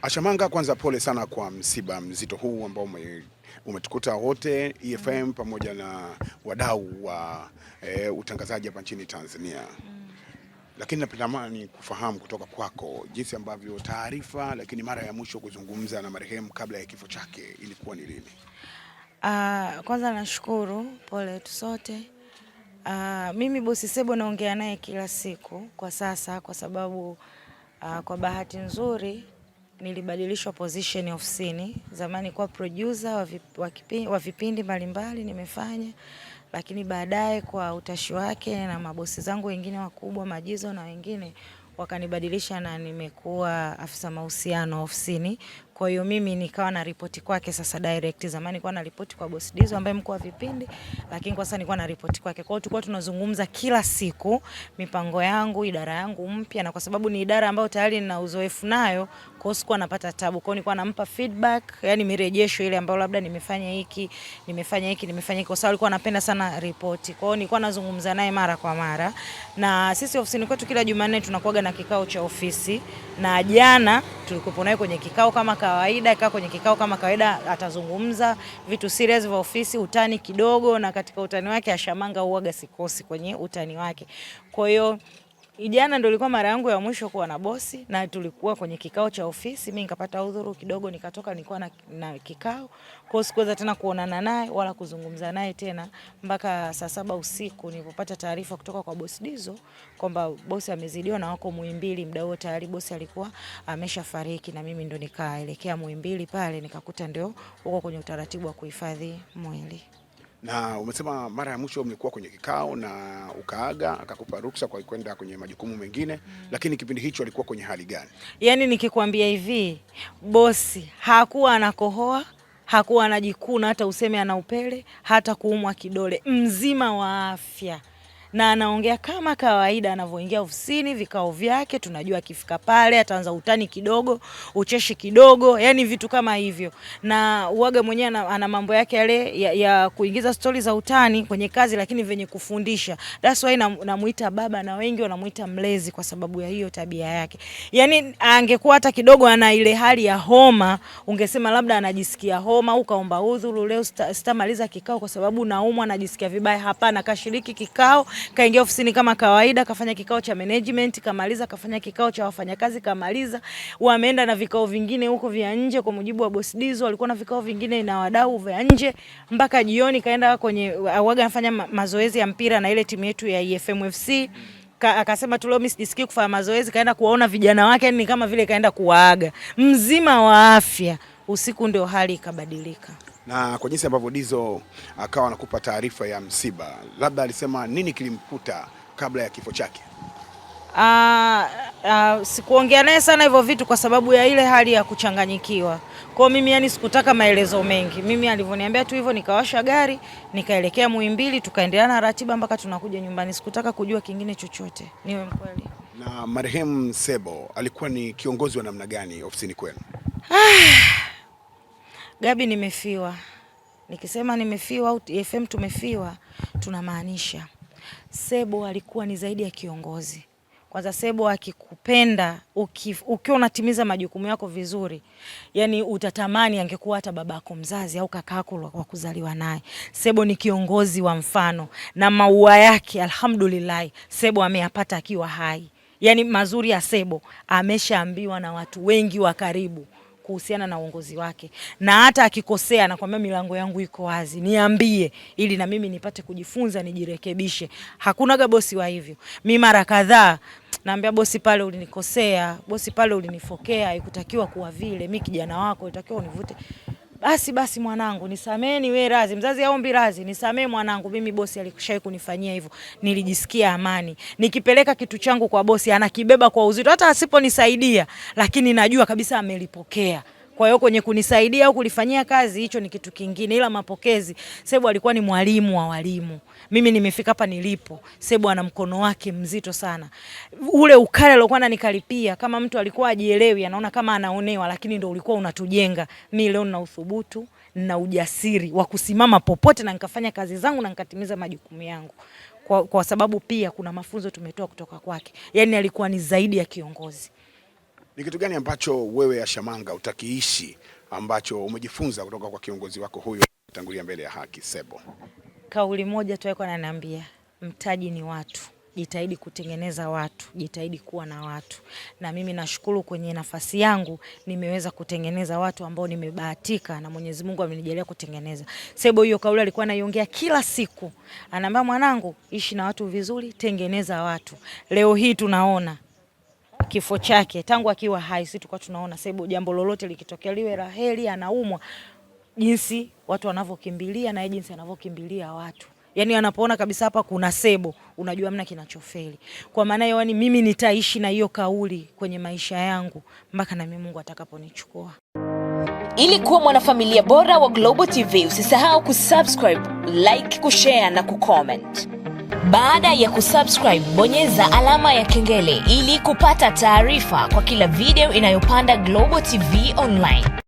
Ashamanga, kwanza pole sana kwa msiba mzito huu ambao umetukuta wote EFM pamoja na wadau wa utangazaji hapa nchini Tanzania. Lakini natamani kufahamu kutoka kwako jinsi ambavyo taarifa, lakini mara ya mwisho kuzungumza na marehemu kabla ya kifo chake ilikuwa ni lini? Kwanza nashukuru, pole tu sote. Mimi bosi Sebo naongea naye kila siku kwa sasa kwa sababu kwa bahati nzuri nilibadilishwa position ofisini. Zamani kwa producer wa vipindi mbalimbali nimefanya, lakini baadaye kwa utashi wake na mabosi zangu wengine wakubwa, Majizo na wengine, wakanibadilisha na nimekuwa afisa mahusiano ofisini. Kwa hiyo mimi nikawa na ripoti kwake sasa direct. Zamani nilikuwa na ripoti kwa boss Dizo ambaye mkuu wa vipindi, lakini kwa sasa nilikuwa na ripoti kwake. Kwa hiyo tulikuwa tunazungumza kila siku mipango yangu, idara yangu mpya, na kwa sababu ni idara ambayo tayari nina uzoefu nayo, kwa hiyo sikuwa napata tabu. Kwa hiyo nilikuwa nampa feedback, yani mirejesho ile ambayo labda nimefanya hiki, kwa sababu alikuwa anapenda sana ripoti. Kwa hiyo nilikuwa nazungumza naye mara kwa mara. Na sisi ofisini kwetu kila Jumanne tunakuwa na kikao cha ofisi, na jana tulikuwa naye kwenye kikao kama kawaida. Kwenye kikao kama kawaida atazungumza vitu serious vya ofisi, utani kidogo, na katika utani wake Ashamanga huaga sikosi kwenye utani wake. Kwa hiyo jana ndio ilikuwa mara yangu ya mwisho kuwa na bosi, na tulikuwa kwenye kikao cha ofisi. Mimi nikapata udhuru kidogo nikatoka, nilikuwa na kikao. Kwa hiyo sikuweza tena kuonana naye wala kuzungumza naye tena mpaka saa 7 usiku nilipopata taarifa kutoka kwa bosi Dizo kwamba bosi amezidiwa na wako Muhimbili. Muda huo tayari bosi alikuwa ameshafariki, na mimi ndo nikaelekea Muhimbili pale, nikakuta ndio huko kwenye utaratibu wa kuhifadhi mwili. Na umesema mara ya mwisho mlikuwa kwenye kikao na ukaaga, akakupa ruksa kwa kwenda kwenye majukumu mengine, lakini kipindi hicho alikuwa kwenye hali gani? Yaani nikikwambia hivi, bosi hakuwa anakohoa, hakuwa anajikuna, hata useme ana upele, hata kuumwa kidole, mzima wa afya. Na anaongea kama kawaida anavyoingia ofisini, vikao vyake tunajua akifika pale ataanza utani kidogo, ucheshi kidogo, yani vitu kama hivyo. Na uaga mwenyewe ana mambo yake yale ya kuingiza stori za utani kwenye kazi, lakini venye kufundisha. That's why namuita baba, na wengi wanamuita mlezi kwa sababu ya hiyo tabia yake. Yani angekuwa hata kidogo ana ile hali ya homa, ungesema labda anajisikia homa, ukaomba udhuru, leo sitamaliza kikao kwa sababu naumwa, anajisikia vibaya. Hapana, kashiriki kikao, kaingia ofisini kama kawaida, kafanya kikao cha management, kamaliza, kafanya kikao cha wafanyakazi, kamaliza. Wameenda na vikao vingine huko vya nje kwa mujibu wa boss Dizo, walikuwa na vikao vingine na wadau vya nje mpaka jioni. Kaenda kwenye waga anafanya mazoezi ya mpira na ile timu yetu ya EFM FC. Akasema tu leo mimi sijisikii kufanya mazoezi, kaenda kuwaona vijana wake, ni kama vile kaenda kuwaaga, mzima wa afya. Usiku ndio hali ikabadilika. Na kwa jinsi ambavyo Dizo akawa anakupa taarifa ya msiba, labda alisema nini kilimkuta kabla ya kifo chake? Sikuongea naye sana hivyo vitu kwa sababu ya ile hali ya kuchanganyikiwa. Kwa mimi yani sikutaka maelezo mengi. Mimi alivyoniambia tu hivyo, nikawasha gari, nikaelekea Muhimbili, tukaendelea na ratiba mpaka tunakuja nyumbani. Sikutaka kujua kingine chochote, niwe mkweli. Na marehemu Sebo alikuwa ni kiongozi wa namna gani ofisini kwenu? Gabi, nimefiwa. Nikisema nimefiwa au FM tumefiwa, tunamaanisha Sebo alikuwa ni zaidi ya kiongozi. Kwanza Sebo akikupenda, ukiwa unatimiza majukumu yako vizuri, yani utatamani angekuwa hata babako mzazi au kakako wa kuzaliwa naye. Sebo ni kiongozi wa mfano, na maua yake alhamdulillah Sebo ameyapata akiwa hai. Yani mazuri ya Sebo ameshaambiwa na watu wengi wa karibu kuhusiana na uongozi wake, na hata akikosea anakuambia milango yangu iko wazi, niambie ili na mimi nipate kujifunza, nijirekebishe. Hakunaga bosi wa hivyo. Mimi mara kadhaa naambia bosi, pale ulinikosea, bosi pale ulinifokea, haikutakiwa kuwa vile, mimi kijana wako itakiwa univute. Basi mwanangu, nisameni, wewe razi, mzazi aombi razi, nisamee mwanangu, mimi bosi alikushawahi kunifanyia hivyo, nilijisikia amani. Nikipeleka kitu changu kwa bosi anakibeba kwa uzito, hata asiponisaidia, lakini najua kabisa amelipokea. Kwa hiyo kwenye kunisaidia au kulifanyia kazi, hicho ni kitu kingine, ila mapokezi, Sebo alikuwa ni mwalimu wa walimu. Mimi nimefika hapa nilipo, Sebo ana mkono wake mzito sana. Ule ukale alikuwa ananikaripia, kama mtu alikuwa ajielewi, anaona kama anaonewa, lakini ndio ulikuwa unatujenga. Mimi leo nina uthubutu na ujasiri wa kusimama popote na nikafanya kazi zangu na nikatimiza majukumu yangu. Kwa sababu pia kuna mafunzo tumetoa kutoka kwake. Yaani alikuwa ni zaidi ya kiongozi. Ni kitu gani ambacho wewe Asha Manga utakiishi ambacho umejifunza kutoka kwa kiongozi wako huyo tangulia mbele ya haki Sebo? Kauli moja tu alikuwa ananiambia, mtaji ni watu. Jitahidi kutengeneza watu, jitahidi kuwa na watu. Na mimi nashukuru kwenye nafasi yangu nimeweza kutengeneza watu ambao nimebahatika na Mwenyezi Mungu amenijalia kutengeneza. Sebo hiyo kauli alikuwa anaiongea kila siku. Anaambia mwanangu, ishi na watu vizuri, tengeneza watu. Leo hii tunaona kifo chake tangu akiwa hai, sisi tulikuwa tunaona Sebo jambo lolote likitokea liwe la heri anaumwa, jinsi watu wanavyokimbilia na jinsi anavyokimbilia watu. Yaani anapoona kabisa hapa kuna Sebo, unajua hamna kinachofeli. Kwa maana hiyo mimi nitaishi na hiyo kauli kwenye maisha yangu mpaka na mimi Mungu atakaponichukua. Ili kuwa mwanafamilia bora wa Global TV, usisahau kusubscribe, like, kushare na kucomment. Baada ya kusubscribe, bonyeza alama ya kengele ili kupata taarifa kwa kila video inayopanda Global TV Online.